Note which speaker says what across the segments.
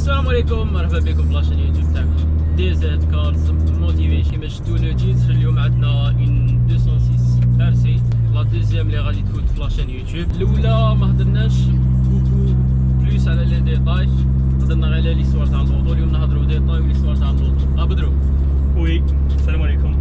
Speaker 1: السلام عليكم، مرحبا بكم في لاشين يوتيوب تاعكم دي زد كارز موتيفيشن. كيما شفتوا لو تيتر اليوم عندنا اون 206 ار سي لا دوزيام اللي غادي تفوت في لاشين يوتيوب. الاولى ما هضرناش بوكو بلوس على لي ديتاي، هضرنا غير على ليستوار تاع اللوطو. اليوم نهضروا ديتاي وليستوار تاع اللوطو. بدرو
Speaker 2: وي السلام عليكم.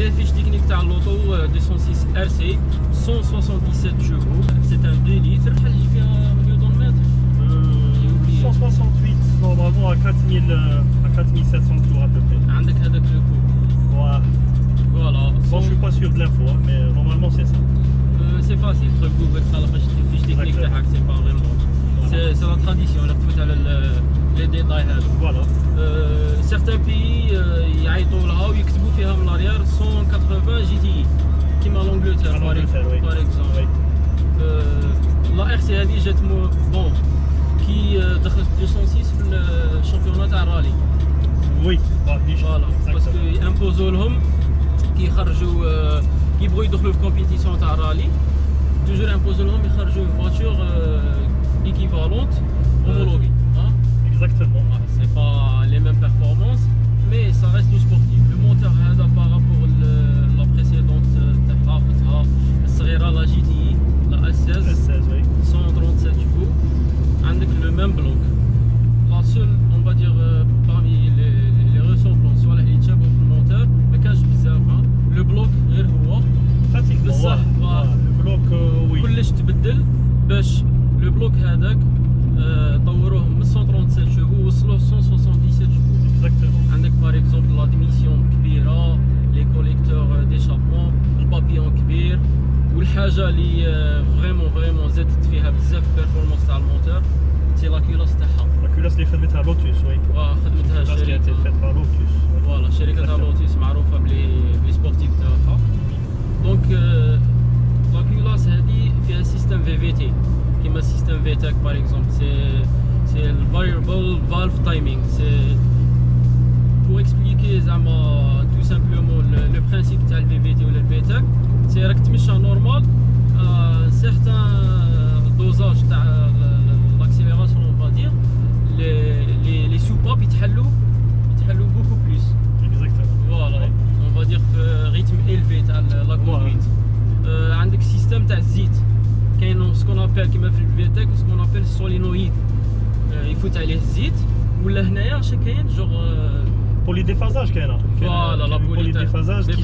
Speaker 1: Les fiches techniques de l'auto 206 RC, 177 chevaux, c'est un 2 litres. Il fait un million de mètres.
Speaker 2: 168 normalement à 4700 tours à peu près.
Speaker 1: عندك هذاك le coup. Voilà.
Speaker 2: Bon, je suis pas sûr de l'info, hein, mais normalement c'est ça.
Speaker 1: C'est facile, تدخل جوجل تطلع fiche technique تاعك، c'est pas vraiment. C'est la tradition, on a fait على les détails هذو.
Speaker 2: Voilà.
Speaker 1: Certains pays يعيطوا لها ويكتبوا فيها من l'arrière 180 جي تي كيما لونجلتير par exemple. لا ار سي هذه جات بون كي دخلت 206 في الشامبيونات تاع الرالي.
Speaker 2: وي
Speaker 1: فوالا باسكو يامبوزو لهم كي يخرجوا كي يبغوا يدخلوا في كومبيتيسيون تاع الرالي توجور امبوزو لهم يخرجوا فواتور équivalente homologuée.
Speaker 2: Exactement.
Speaker 1: C'est pas les mêmes performances, mais ça reste du sportif. Le moteur par rapport à la précédente, la GTI, la S16,
Speaker 2: oui.
Speaker 1: 137 chevaux, avec le même bloc. La seule, on va dire, parmi les ressemblances sur la hitchup ou le moteur, mais quand je disais le bloc,
Speaker 2: pratiquement. Le bloc, oui.
Speaker 1: كلش تبدل باش le bloc هذاك طوروه من 137 chevaux وصلوا 177 chevaux.
Speaker 2: Exactement.
Speaker 1: عندك par exemple la démission كبيرة، les collecteurs d'échappement، البابيون كبير، والحاجة اللي فريمون زادت فيها بزاف البيرفورمانس تاع الموتور سي لا كيلاس تاعها.
Speaker 2: La culasse اللي خدمتها لوتوس وي.
Speaker 1: خدمتها شركة. فوالا شركة تاع لوتوس معروفة بلي سبورتيف تاعها. دونك لا كيلاس هذه فيها سيستم VVT كيما السيستم VTEC par exemple. C'est le variable valve timing. C'est pour expliquer tout simplement le principe de le VVT ou le VTEC. C'est راك تمشى normal à certains dosages de l'accélération, on va dire. Les soupapes يتحلوا beaucoup plus.
Speaker 2: Exactement.
Speaker 1: Voilà. On va dire rythme élevé تاع la conduite. عندك système تاع الزيت كاين ce qu'on appelle كيما في الفيتيك ce qu'on appelle solenoïde يفوت عليه الزيت. ولا هنايا اش كاين جوغ
Speaker 2: Polydéphasage كاينه.
Speaker 1: Voilà, la
Speaker 2: polydéphasage qui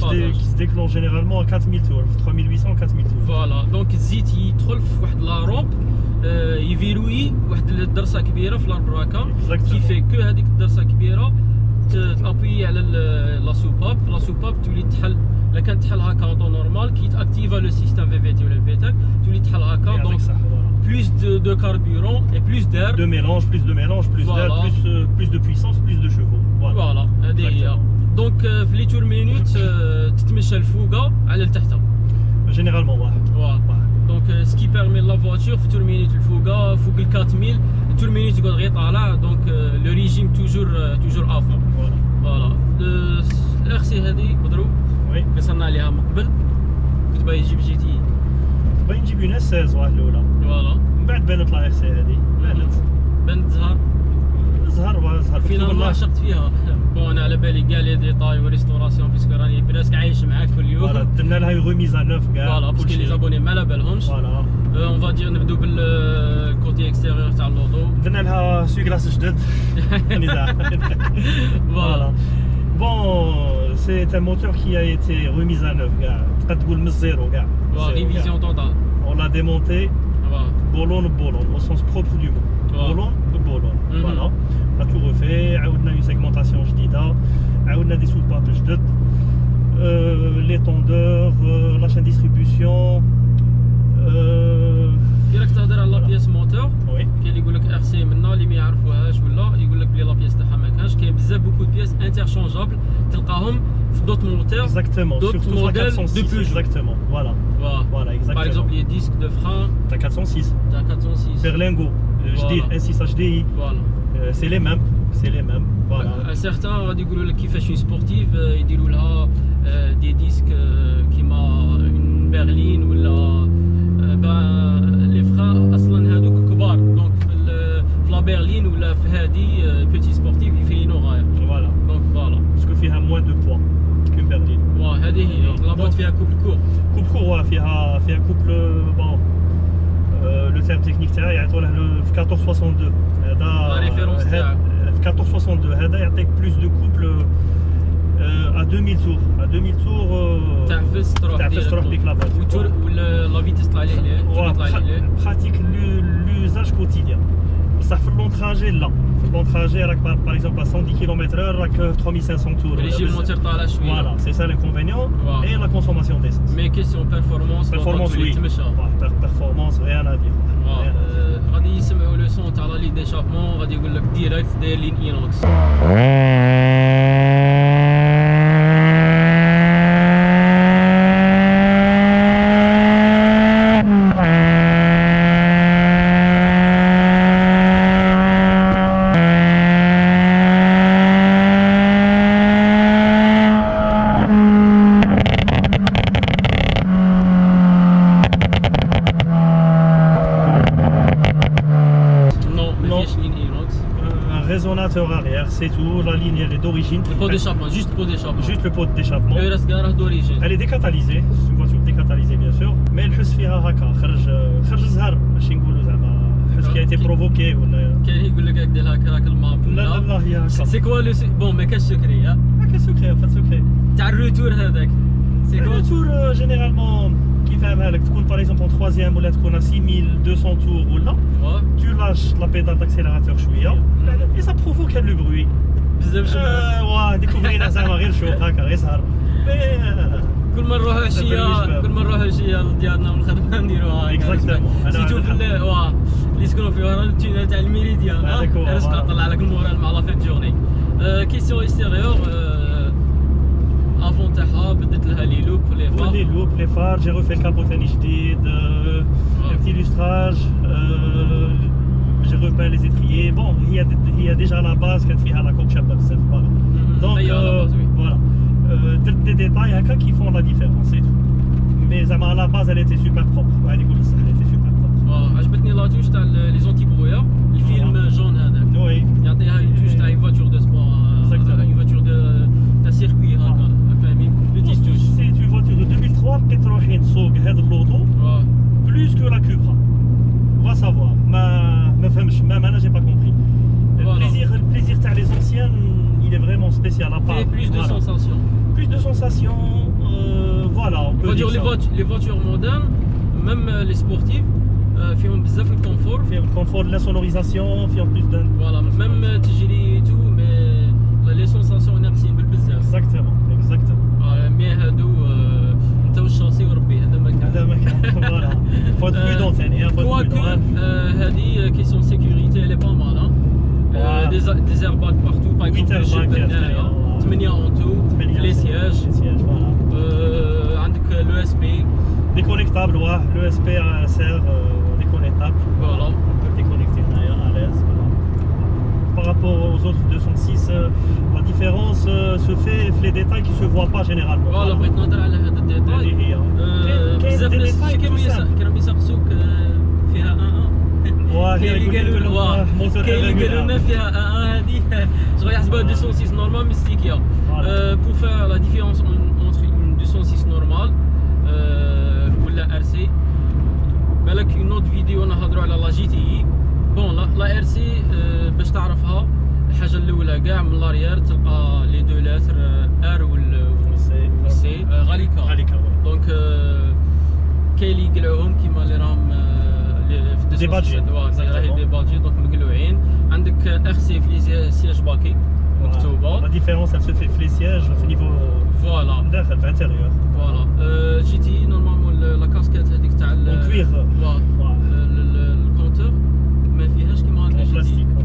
Speaker 2: se déclenche généralement à 4000 tours, 3800 4000 tours.
Speaker 1: فوالا دونك الزيت يدخل في واحد لا رومب يفيروي واحد الدرسه كبيره في الاربراكه كي في كو هذيك الدرسه كبيره تابوي على لا سوباب تولي تحل. الا كانت تحل هكا اون نورمال كي تاكتيفا لو سيستم VVT ولا الفيتاك تولي تحل هكا. دونك plus de carburant et plus d'air.
Speaker 2: Plus de mélange, plus d'air, plus de puissance, plus de chevaux.
Speaker 1: Voilà. هذه هي. دونك في لي تور مينوت تتمشى الفوقه على لتحت.
Speaker 2: Généralement واحد.
Speaker 1: دونك ce qui permet la voiture في تور مينوت الفوقه فوق ال 4000 تور مينوت يقعد غير طالع. دونك لو ريجيم توجور افون. فوالا الار سي هذه بدرو
Speaker 2: وي
Speaker 1: قصرنا عليها من قبل. كنت باغي يجيب جي تي
Speaker 2: باغي نجيب اون اس 16 واحد الاولى.
Speaker 1: فوالا
Speaker 2: من بعد بانت لا ار سي هذه
Speaker 1: بانت
Speaker 2: زهر
Speaker 1: فينالمون عشقت فيها. بون انا على بالي كاع لي ديتاي وريستوراسيون بيسكو راني بريسك عايش معاك كل يوم.
Speaker 2: فوالا درنا لها ريميز ا نوف كاع.
Speaker 1: فوالا باسكو لي زابوني ما على بالهمش.
Speaker 2: فوالا
Speaker 1: On va dire نبداو بالكوتي اكستيريور تاع اللوطو.
Speaker 2: درنا لها سويكلاس جدد.
Speaker 1: Voilà.
Speaker 2: Bon, c'est un moteur qui a été remis à neuf, gars. تقدر تقول من الزيرو كاع.
Speaker 1: Révision totale.
Speaker 2: On l'a démonté.
Speaker 1: Voilà.
Speaker 2: Bolon, au sens propre du mot. Bolon, bolon. Voilà. On a tout refait. On a une segmentation جديدة. On a des soupapes جدد. Les tondeurs, la chaîne distribution.
Speaker 1: كي راك تهضر على لابياس موتور
Speaker 2: Oui.
Speaker 1: كاين اللي يقول لك ار سي منا اللي ما يعرفوهاش ولا يقول لك بلي لابياس تاعها ما كانش كاين بزاف بوكو بياس انترشونجابل تلقاهم في دوت موتور
Speaker 2: Exactement.
Speaker 1: d'autres
Speaker 2: Surtout la
Speaker 1: modèles
Speaker 2: 406.
Speaker 1: de Peugeot.
Speaker 2: Exactement. Voilà. Voilà, exactement.
Speaker 1: Par exemple les disques de frein
Speaker 2: T'as 406.
Speaker 1: t'as 406
Speaker 2: Berlingo. Je dis
Speaker 1: Voilà.
Speaker 2: S6 HDI.
Speaker 1: voilà.
Speaker 2: C'est les mêmes. C'est les mêmes. Voilà.
Speaker 1: certains غادي يقولوا لك كيفاش une sportive يديروا لها des disques كيما une berline ولا لي freins اصلا هذوك كبار دونك في لا berline ولا في هذه بيتي سبورتيف يفينوا غايه
Speaker 2: Voilà.
Speaker 1: دونك فوالا
Speaker 2: Parce que فيها moins de poids qu'une berline.
Speaker 1: هذه هي لا بوت فيها كوبل كور
Speaker 2: Couple court, فيها couple bon. Le terme technique تاعها يعطوا له في 1462. هذا
Speaker 1: La référence تاعها.
Speaker 2: في 1462 هذا يعطيك plus de couple à 2000 tours. À 2000 tours.
Speaker 1: تعفس تروح
Speaker 2: تعفس تروح بيك لا فوتور.
Speaker 1: ولا لا فيتيس تطلع عليه
Speaker 2: pratique l'usage quotidien. Ça fait le long trajet là. Le long trajet, par exemple à 110 km/h, avec 3500 tours.
Speaker 1: ريجيم موتور طالع شويه
Speaker 2: Voilà, c'est ça l'inconvénient.
Speaker 1: Voilà.
Speaker 2: Et la consommation d'essence.
Speaker 1: مي كيسيون بيرفورمانس
Speaker 2: Performance, oui.
Speaker 1: تمشى
Speaker 2: Performance, rien à dire. Rien à dire.
Speaker 1: غادي يسمعوا لو سون تاع لا لي ديشابمون غادي يقول لك ديريكت داير لين اينوكس Non, ما
Speaker 2: Non.
Speaker 1: فيهاش لين اينوكس
Speaker 2: Un résonateur arrière, c'est tout. La ligne elle est d'origine.
Speaker 1: البو ديشابمون جوست بو ديشابمون
Speaker 2: Juste le pot d'échappement.
Speaker 1: لو راه راه دوريجين
Speaker 2: Elle est décatalysée, c'est une voiture décatalysée bien sûr, mais الحس فيها هكا خرج زهر ماشي نقولوا زعما الحس qui a été provoqué ولا
Speaker 1: كاين يقول لك دير لها كراك الماب
Speaker 2: لا لا لا هي هكا.
Speaker 1: سي كوا لو بون ما كاش سكري ها
Speaker 2: هكا سكري pas de secret.
Speaker 1: تاع الروتور هذاك سي
Speaker 2: Le
Speaker 1: كوا
Speaker 2: retour généralement كيفهمها لك تكون par exemple en troisième ولا تكون à 6200 tours ولا tu lâches la pédale d'accélérateur شويه et ça provoque le bruit.
Speaker 1: بزاف جمال
Speaker 2: واه ديكوفرينا زعما غير شوف هكا غير سهر.
Speaker 1: كل ما نروحوا عشيه كل ما نروحوا عشيه ديالنا والخدمه نديروها
Speaker 2: Exactement.
Speaker 1: سيتو في اللي يسكنوا في ورا التونيل تاع الميريديان
Speaker 2: هذاك هو.
Speaker 1: رزق طلع لك المورال مع لا فين جورني كيسيون اكستيريور افون تاعها بدت لها لي لوب لي
Speaker 2: Les
Speaker 1: فار
Speaker 2: loupes, les phares, j'ai refait le capot ثاني جديد, un petit lustrage, j'ai repeint les étriers. Bon, il y a déjà la base qui fait la coque chapelle, voilà. Donc
Speaker 1: il y a la base, oui.
Speaker 2: voilà, des détails هكا qui font la différence, c'est tout. Mais à la base, elle était super propre. Ouais, elle était super propre.
Speaker 1: عجبتني لا توش تاع لي زونتي برويا الفيلم جون هذاك
Speaker 2: Oui.
Speaker 1: يعطيها اون توش تاع اون فواتور دو سبور اون فواتور تاع سيركوي هكا فاهمين بيتي توش
Speaker 2: C'est une voiture de 2003 qui تروحي نسوق هذا اللوطو plus que la Cupra. On va savoir. ما فهمش même انا j'ai pas compris. Le plaisir تاع les anciennes, il est vraiment spécial à part.
Speaker 1: plus de
Speaker 2: Voilà.
Speaker 1: sensations
Speaker 2: Plus de sensations, voilà, on
Speaker 1: on
Speaker 2: peut
Speaker 1: va
Speaker 2: dire
Speaker 1: dire
Speaker 2: ça.
Speaker 1: les voitures modernes même les sportives فيهم بزاف الكونفور
Speaker 2: Fait le confort de la sonorisation, fait en plus d'un...
Speaker 1: فوالا ميم تجري تو مي لي سونساسيون ناقصين بالبزاف
Speaker 2: Exactement, exactement.
Speaker 1: مي هادو انت والشاصي وربي هذا ما كان
Speaker 2: هذا ما كان voilà. Faut être prudent ثاني, faut être
Speaker 1: quoique
Speaker 2: prudent.
Speaker 1: هذه كيسيون سيكوريتي elle est pas mal des airbags partout par exemple
Speaker 2: airbags
Speaker 1: الجيب هنايا 8 اون تو لي سياج
Speaker 2: Les sièges, voilà.
Speaker 1: عندك لو اس بي
Speaker 2: Déconnectable, ouais, l'ESP sert déconnectable.
Speaker 1: Voilà.
Speaker 2: On peut déconnecter à l'aise. Voilà. Par rapport aux autres 206, la différence se fait les détails qui ne se voient pas généralement.
Speaker 1: فوالا بغيت نهضر على هذا الديتاي
Speaker 2: هذه هي.
Speaker 1: بزاف ناس كانوا يسقسوك فيها كاين اللي قالوا لنا فيها هذه صغير يحسبوها 206 نورمال ميستيكيا pour faire la différence entre une 206 normale ولا RC بالك اون اوت فيديو نهضروا على لا جي تي اي. بون لا ار سي باش تعرفها الحاجه الاولى كاع من لاريير تلقى لي دو لاتر ار والسي غاليكا. دونك كاين اللي يقلعوهم كيما اللي راهم في
Speaker 2: دي بادجي
Speaker 1: راهي دي بادجي دونك مقلوعين. عندك ار سي في لي سياج باكي مكتوبه.
Speaker 2: لا ديفيرونس elle se fait في لي سياج في نيفو
Speaker 1: فوالا
Speaker 2: داخل في انتيريور.
Speaker 1: فوالا جي تي نورمالمون لا كاسكيت هذيك تاع
Speaker 2: الكوير
Speaker 1: الكونتور ما فيهاش كيما هكا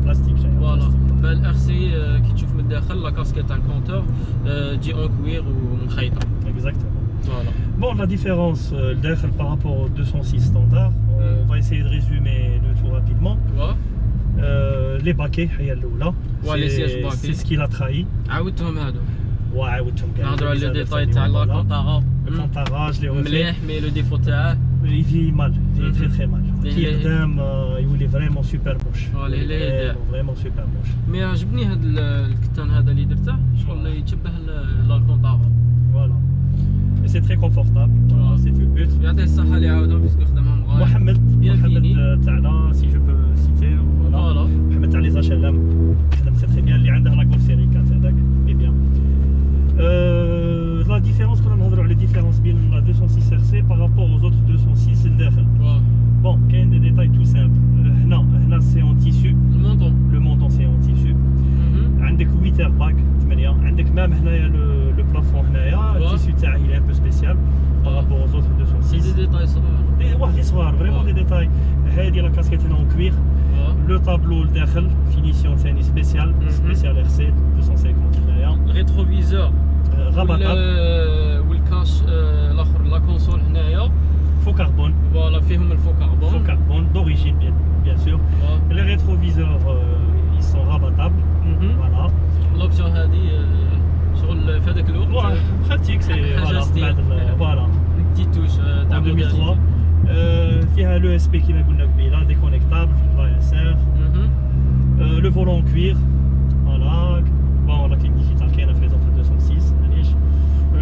Speaker 2: بلاستيك
Speaker 1: فوالا. الار سي كي تشوف من الداخل لا كاسكيت تاع الكونتور تجي اون كوير ومخيطه.
Speaker 2: Exactement.
Speaker 1: Voilà.
Speaker 2: Bon, la différence par rapport au 206 standard, on va essayer de résumer le tout rapidement.
Speaker 1: Ouais.
Speaker 2: Les baquets, c'est ce qui l'a trahi.
Speaker 1: عاودتهم هادو.
Speaker 2: وعاودتهم كاع.
Speaker 1: نهضروا على لي ديتاي تاع لا كونطارا.
Speaker 2: الكونطارا je l'ai refait.
Speaker 1: مليح مي لو ديفو تاعه
Speaker 2: il vieillit mal, il est très très mal. كي قدام يولي vraiment super moche. Vraiment super moche.
Speaker 1: مي عجبني هذا الكتان هذا اللي درته شغل يتشبه لا كونطارا.
Speaker 2: Voilà. Et c'est très confortable. Voilà, c'est tout le but.
Speaker 1: يعطيه الصحة اللي عاودوا باسكو خدمهم غاية.
Speaker 2: محمد تاعنا si je peux citer.
Speaker 1: Voilà.
Speaker 2: محمد تاع لي HLM خدم très très bien اللي عنده لا Golf série 4 هذاك est bien. La différence كنا نهضروا على différence بين la 206 RC par rapport aux autres 206 الداخل. Bon, كاين des détails tout simples. هنا c'est en tissu. Le montant c'est en tissu. عندك 8 airbag 8 عندك مام هنايا لو بلافون هنايا التيسيو تاعه il est un peu spécial par rapport aux autres 206.
Speaker 1: دي ديتاي صغار.
Speaker 2: واحد صغار فريمون دي ديتاي. هذه لا كاسكيت هنا اون كوير. لو طابلو لداخل فينيسيون ثاني سبيسيال ار سي 250 هنايا.
Speaker 1: الريتروفيزور
Speaker 2: غابطاب
Speaker 1: والكاش الاخر لا كونسول هنايا
Speaker 2: فو كاربون.
Speaker 1: فوالا فيهم الفو كاربون.
Speaker 2: فو كاربون دوريجين bien sûr. Les rétroviseurs ils sont rabattables. Voilà.
Speaker 1: لوبسيون هذه شغل في هذاك الوقت
Speaker 2: pratique c'est voilà.
Speaker 1: بتي توش تاع
Speaker 2: 2003 فيها لو اس بي كيما قلنا قبيله ديكونيكتابل لا اس ار. لو فولون كوير فوالا. بون لا كليك ديجيتال كاينه في لي زوطر 206 معليش.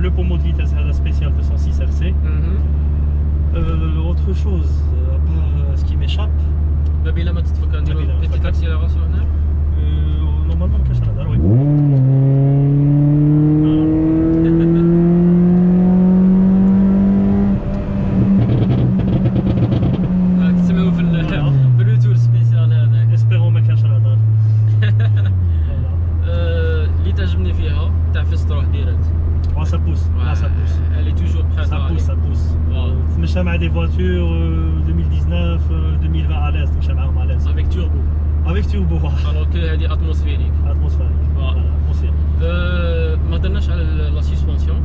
Speaker 2: لو بومو دو فيتاس هذا سبيسيال 206 ار سي. autre chose ce qui m'échappe
Speaker 1: ما بلا ما تتفكر نديرو بيتيت اكسيليراسيون هنا.
Speaker 2: نورمالمون ما كاينش هذا وي.
Speaker 1: تسمعوا في الروتور سبيسيال هذاك.
Speaker 2: اسبيرون ما كاينش هذا.
Speaker 1: اللي تعجبني فيها تاع في ستروح ديريكت.
Speaker 2: Ça pousse, ça pousse.
Speaker 1: Elle est toujours prête.
Speaker 2: Ça pousse. تمشى مع des voitures 2019, 2020 à l'aise, تمشى معاهم à l'aise.
Speaker 1: Avec turbo.
Speaker 2: Avec turbo.
Speaker 1: Alors que هذه atmosphérique.
Speaker 2: Atmosphérique. Voilà, atmosphérique.
Speaker 1: ما درناش على لا سسبونسيون.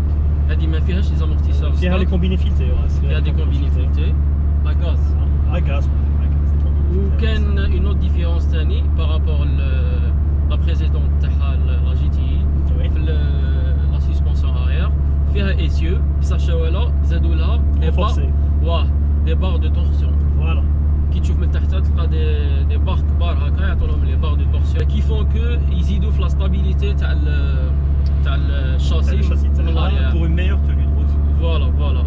Speaker 1: هذه ما فيهاش لي زامورتيسور.
Speaker 2: فيها لي كومبيني فيلتي.
Speaker 1: فيها دي كومبيني فيلتي. لا غاز. وكان اون اوت ديفيرونس ثاني بارابور لا بريزيدونت تاعها لا جي تي اي في لا سسبونسيون اريير فيها اسيو بصح شوالا زادوا لها دي بار دي بار دو تورسيون.
Speaker 2: فوالا
Speaker 1: كي تشوف من تحت تلقى دي بار كبار هكا يعطوا لهم لي بار دو تورسيون كي فون كو يزيدوا في لا ستابيليتي تاع الشاسي من الاريير
Speaker 2: pour une meilleure tenue de route.
Speaker 1: فوالا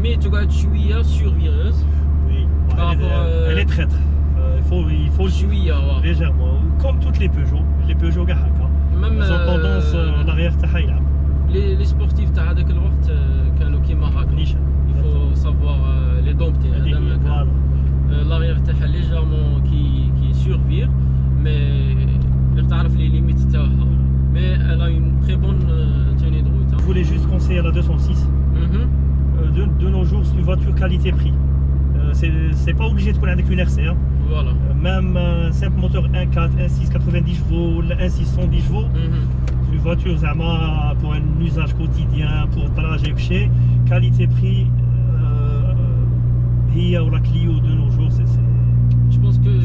Speaker 1: مي تقعد شويه سورفيروز.
Speaker 2: Elle est traître. Il faut le légèrement. Comme toutes les Peugeot كاع هكا. Ils ont tendance l'arrière تاعها يلعب.
Speaker 1: لي سبورتيف تاع هذاك الوقت كانوا كيما هكا. Il faut savoir les dompter.
Speaker 2: Voilà.
Speaker 1: L'arrière تاعها légèrement qui survire mais تعرف les limites تاعها. Mais elle a une très bonne tenue de route.
Speaker 2: Je voulais juste conseiller la 206. De nos jours, c'est une voiture qualité-prix. C'est pas obligé de connaître avec une RC. Hein.
Speaker 1: Voilà.
Speaker 2: Même un simple moteur 1.4, 1.6, 90 chevaux, 1.6, 110 chevaux. C'est une voiture pour un usage quotidien, pour trajet chez. Qualité-prix, هي ولا Clio de nos jours,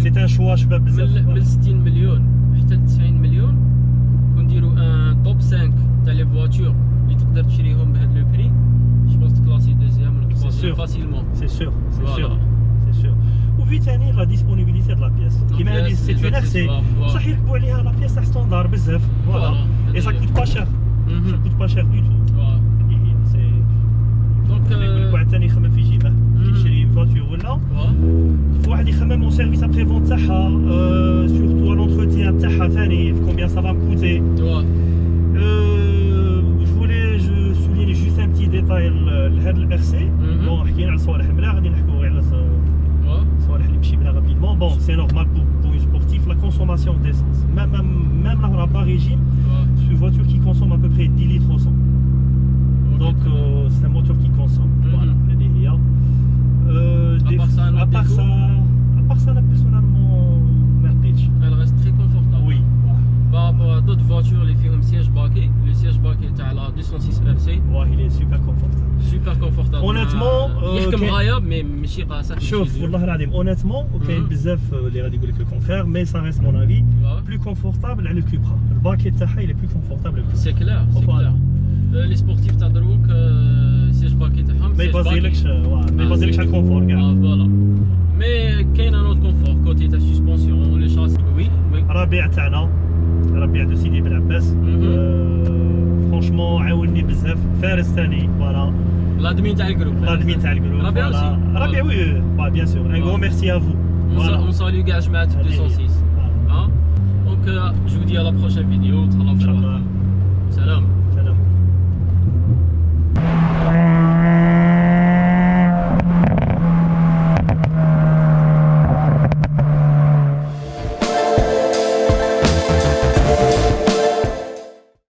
Speaker 2: c'est un choix. Je peux
Speaker 1: من 60 مليون حتى 90 مليون كنديروا ان توب 5 تاع لي فواتور اللي تقدر تشريهم بهذا لو بري. Je pense كلاسي دوزيام ولا troisième facilement.
Speaker 2: C'est sûr. وفي ثاني لا ديسپونيبيليتي د لا بيس كيما هذه سي اون ار سي صح يركبوا عليها لا بيس تاع ستاندار بزاف فوالا اي سا كوت با شير سا كوت با شير دو تو. هذه هي سي دونك كل واحد ثاني يخمم في جيبه كي يشري voiture ولا
Speaker 1: Ouais.
Speaker 2: واحد يخمم au service après vente تاعها surtout à l'entretien تاعها ثاني combien ça va me coûter.
Speaker 1: Ouais.
Speaker 2: Je souligne juste un petit détail لهذا البرسي. Bon حكينا على الصوالح الملا غادي نحكوا على الصوالح اللي مشي بلا rapidement. Bon c'est normal pour une sportive la consommation d'essence. Même là on n'a pas régime. C'est une voiture qui consomme à peu près 10 litres au 100. Donc c'est un moteur qui consomme. Voilà. À part ça, personnellement,
Speaker 1: elle reste très confortable.
Speaker 2: Oui.
Speaker 1: Par rapport à d'autres voitures, les films siège baquet, le siège baquet est la 206 RC.
Speaker 2: Ouais, il est super confortable.
Speaker 1: Super confortable.
Speaker 2: Honnêtement,
Speaker 1: يحكم غايب mais ماشي قاسح.
Speaker 2: شوف والله العظيم honnêtement وكاين بزاف اللي غادي يقول لك le contraire mais ça reste mon avis plus confortable على الكوبرا. الباكي تاعها il est plus confortable avec
Speaker 1: C'est clair, c'est clair. Les sportifs تاع دروك siège baquet تاعهم
Speaker 2: ما يبازيلكش على الكونفور كاع.
Speaker 1: فوالا. مي كاين ان اوت كونفور كوتي تاع السسبونسيون لي شاس. وي
Speaker 2: ربيع تاعنا ربيع دو سيدي بن عباس فرانشمون عاونني بزاف فارس ثاني فوالا
Speaker 1: l'admin تاع الجروب.
Speaker 2: l'admin تاع الجروب
Speaker 1: ربيع aussi.
Speaker 2: ربيع oui bien sûr un gros merci à vous.
Speaker 1: On salue كاع جماعة 206. Donc je vous dis à la prochaine vidéo.